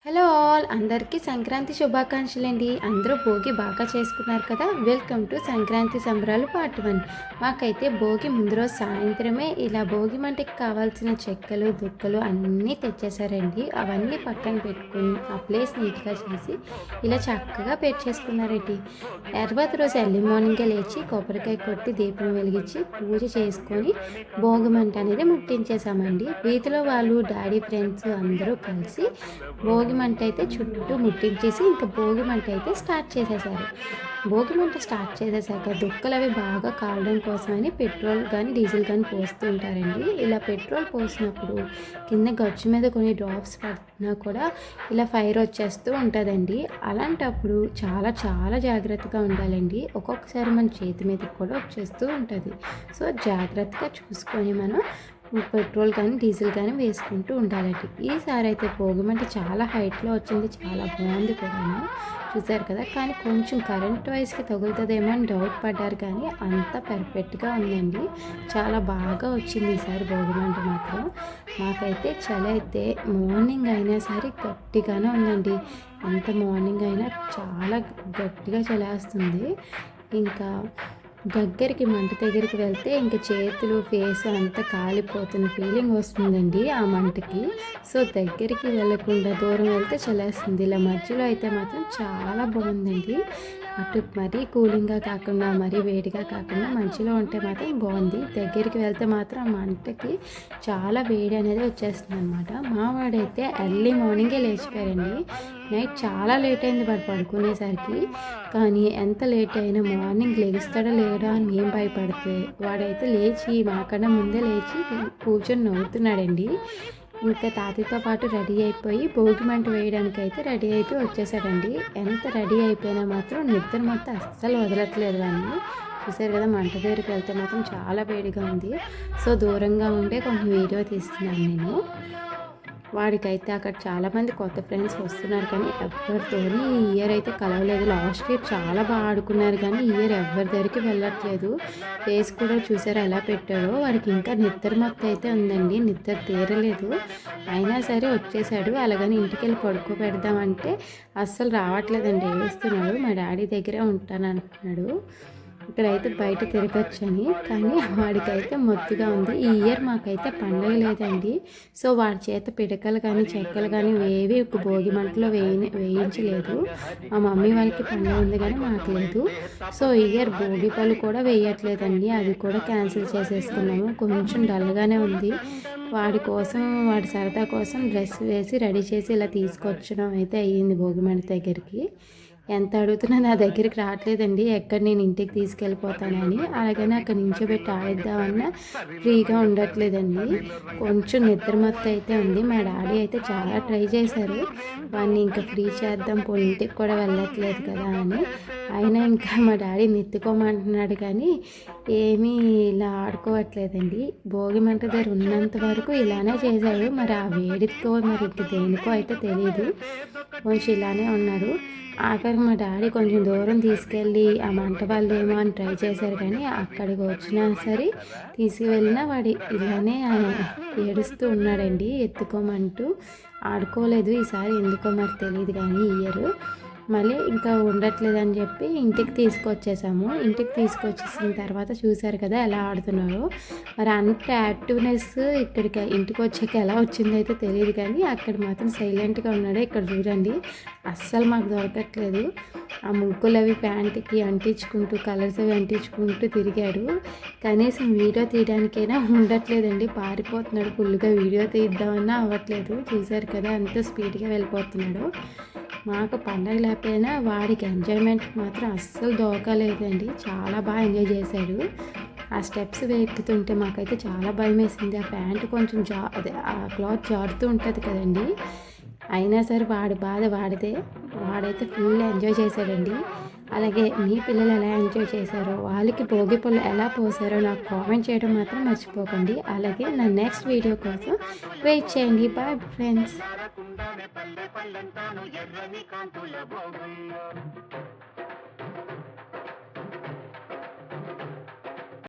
Hello all అందరికీ సంక్రాంతి శుభాకాంక్షలండి. అందరూ భోగి బాగా చేసుకున్నారు కదా. వెల్కమ్ టు సంక్రాంతి సంబరాలు పార్ట్ 1. మాకైతే భోగి ముందు రోజు సాయంత్రమే ఇలా భోగి మంటకి కావాల్సిన చెక్కలు దుక్కలు అన్నీ తెచ్చేసారండి. అవన్నీ పక్కన పెట్టుకుని ఆ ప్లేస్ నీట్గా చేసి ఇలా చక్కగా పెట్టేసుకున్నారండి. తర్వాత రోజు ఎర్లీ మార్నింగే లేచి కొబ్బరికాయ కొట్టి దీపం వెలిగించి పూజ చేసుకొని భోగి మంట అనేది ముట్టించేసామండి. వీధిలో వాళ్ళు డాడీ ఫ్రెండ్స్ అందరూ కలిసి భోగి మంట అయితే చుట్టూ ముట్టించేసి ఇంకా భోగి మంట అయితే స్టార్ట్ చేసేసారు. భోగి మంట స్టార్ట్ చేసేసాక దుక్కలు అవి బాగా కాలడం కోసమని పెట్రోల్ కానీ డీజిల్ కానీ పోస్తూ ఉంటారండి. ఇలా పెట్రోల్ పోసినప్పుడు కింద గచ్చు మీద కొన్ని డ్రాప్స్ పడినా కూడా ఇలా ఫైర్ వచ్చేస్తూ ఉంటుందండి. అలాంటప్పుడు చాలా చాలా జాగ్రత్తగా ఉండాలండి. ఒక్కొక్కసారి మన చేతి మీదకి కూడా వచ్చేస్తూ ఉంటుంది. సో జాగ్రత్తగా చూసుకొని మనం పెట్రోల్ కానీ డీజిల్ కానీ వేసుకుంటూ ఉండాలండి. ఈసారి అయితే భోగి మంట చాలా హైట్లో వచ్చింది, చాలా బాగుంది కూడా చూసారు కదా. కానీ కొంచెం కరెంట్ వైస్కి తగులుతుందేమో అని డౌట్ పడ్డారు, కానీ అంత పర్ఫెక్ట్గా ఉందండి. చాలా బాగా వచ్చింది ఈసారి భోగి మంట మాత్రం. మాకైతే చలి అయితే మార్నింగ్ అయినా సరే గట్టిగానే ఉందండి. ఎంత మార్నింగ్ అయినా చాలా గట్టిగా చలేస్తుంది. ఇంకా దగ్గరికి మంట దగ్గరికి వెళ్తే ఇంకా చేతులు ఫేస్ అంతా కాలిపోతున్న ఫీలింగ్ వస్తుందండి ఆ మంటకి. సో దగ్గరికి వెళ్ళకుండా దూరం వెళ్తే చలేస్తుంది. ఇలా మధ్యలో అయితే మాత్రం చాలా బాగుందండి. అటు మరీ కూలింగ్గా కాకుండా మరీ వేడిగా కాకుండా మధ్యలో ఉంటే మాత్రం బాగుంది. దగ్గరికి వెళ్తే మాత్రం ఆ మంటకి చాలా వేడి అనేది వచ్చేస్తుంది అనమాట. మా వాడైతే ఎర్లీ మార్నింగే లేచిపోయారండి. నైట్ చాలా లేట్ అయింది వాడు పడుకునేసరికి. కానీ ఎంత లేట్ అయినా మార్నింగ్ లెగుస్తాడా లేడా అని మేము భయపడితే వాడైతే లేచి మాకన్నా ముందే లేచి కూర్చొని నవ్వుతున్నాడండి. ఇంకా తాతయ్యతో పాటు రెడీ అయిపోయి భోగి మంట వేయడానికి అయితే రెడీ అయిపోయి వచ్చేసాడండి. ఎంత రెడీ అయిపోయినా మాత్రం నిద్ర మొత్తం అస్సలు వదలట్లేదు వాడిని. చూసారు కదా, మంట దగ్గరికి వెళ్తే మాత్రం చాలా వేడిగా ఉంది. సో దూరంగా ఉండే కొన్ని వీడియో తీస్తున్నాను నేను. వాడికైతే అక్కడ చాలామంది కొత్త ఫ్రెండ్స్ వస్తున్నారు, కానీ ఎవరితోని ఈ ఇయర్ అయితే కలవలేదు. లాస్ట్ ఇయర్ చాలా బాగా ఆడుకున్నారు, కానీ ఈ ఇయర్ ఎవరి దగ్గరికి వెళ్ళట్లేదు. ఫేస్ కూడా చూసారు ఎలా పెట్టారో. వాడికి ఇంకా నిద్ర మొత్తం అయితే ఉందండి, నిద్ర తీరలేదు. అయినా సరే వచ్చేసాడు. అలాగని ఇంటికి వెళ్ళి పడుకోబెడదామంటే అస్సలు రావట్లేదండి, ఏడుస్తున్నాడు. మా డాడీ దగ్గరే ఉంటాను అంటున్నాడు. ఇక్కడైతే బయట తిరగచ్చని, కానీ వాడికైతే మొత్తుగా ఉంది. ఈ ఇయర్ మాకైతే పండగ లేదండి. సో వాడి చేత పిడకలు కానీ చెక్కలు కానీ ఏవి భోగి మంటలో వేయించలేదు. మా మమ్మీ వాళ్ళకి పండగ ఉంది కానీ మాకు లేదు. సో ఈ ఇయర్ భోగి పళ్ళు కూడా వేయట్లేదండి, అది కూడా క్యాన్సిల్ చేసేసుకున్నాము. కొంచెం డల్గానే ఉంది. వాడి కోసం వాడి సరదా కోసం డ్రెస్ వేసి రెడీ చేసి ఇలా తీసుకొచ్చడం అయితే అయ్యింది భోగి మంట దగ్గరికి. ఎంత అడుగుతున్నా నా దగ్గరికి రావట్లేదండి, ఎక్కడ నేను ఇంటికి తీసుకెళ్ళిపోతానని. అలాగని అక్కడ నించోబెట్టి ఆడిద్దామన్నా ఫ్రీగా ఉండట్లేదండి. కొంచెం నిద్ర మొత్తం అయితే ఉంది. మా డాడీ అయితే చాలా ట్రై చేశారు వాడిని ఇంకా ఫ్రీ చేద్దాం, ఇంటికి కూడా వెళ్ళట్లేదు కదా అని. అయినా ఇంకా మా డాడీ నెత్తుకోమంటున్నాడు, కానీ ఏమీ ఇలా ఆడుకోవట్లేదండి. భోగి మంట దగ్గర ఉన్నంత వరకు ఇలానే చేశాడు. మరి ఆ వేడికో మరి ఇంక దేనికో అయితే తెలియదు, కొంచెం ఇలానే ఉన్నాడు. ఆఖరికి మా డాడీ కొంచెం దూరం తీసుకెళ్ళి ఆ మంట వాళ్ళేమో అని ట్రై చేశారు, కానీ అక్కడికి వచ్చినా సరే తీసుకువెళ్ళినా వాడి ఇలానే ఏడుస్తూ ఉన్నాడండి. ఎత్తుకోమంటూ ఆడుకోలేదు. ఈసారి ఎందుకో మరి తెలియదు, కానీ ఇయర్ మళ్ళీ ఇంకా ఉండట్లేదని చెప్పి ఇంటికి తీసుకొచ్చేసాము. ఇంటికి తీసుకొచ్చేసిన తర్వాత చూసారు కదా ఎలా ఆడుతున్నారో. మరి అంత యాక్టివ్నెస్ ఇక్కడికి ఇంటికి వచ్చాక ఎలా వచ్చిందో అయితే తెలియదు, కానీ అక్కడ మాత్రం సైలెంట్గా ఉన్నాడు. ఇక్కడ చూడండి, అస్సలు మాకు దొరకట్లేదు. ఆ ముగ్గులు అవి ప్యాంట్కి అంటించుకుంటూ కలర్స్ అవి అంటించుకుంటూ తిరిగాడు. కనీసం వీడియో తీయడానికైనా ఉండట్లేదండి, పారిపోతున్నాడు. ఫుల్గా వీడియో తీద్దామన్నా అవ్వట్లేదు. చూసారు కదా ఎంత స్పీడ్గా వెళ్ళిపోతున్నాడు. మాకు పండగ లేకపోయినా వాడికి ఎంజాయ్మెంట్ మాత్రం అస్సలు దోకలేదండి. చాలా బాగా ఎంజాయ్ చేశాడు. ఆ స్టెప్స్ ఎక్కుతుంటే మాకైతే చాలా భయం వేసింది. ఆ ప్యాంట్ కొంచెం అదే ఆ క్లాత్ జారుతూ ఉంటుంది కదండి. అయినా సరే వాడి బాధ వాడితే, వాడైతే ఫుల్ ఎంజాయ్ చేశాడండి. అలాగే మీ పిల్లలు ఎలా ఎంజాయ్ చేశారో, వాళ్ళకి భోగి పళ్ళు ఎలా పోసారో నాకు కామెంట్ చేయడం మాత్రం మర్చిపోకండి. అలాగే నా నెక్స్ట్ వీడియో కోసం వెయిట్ చేయండి. Bye friends.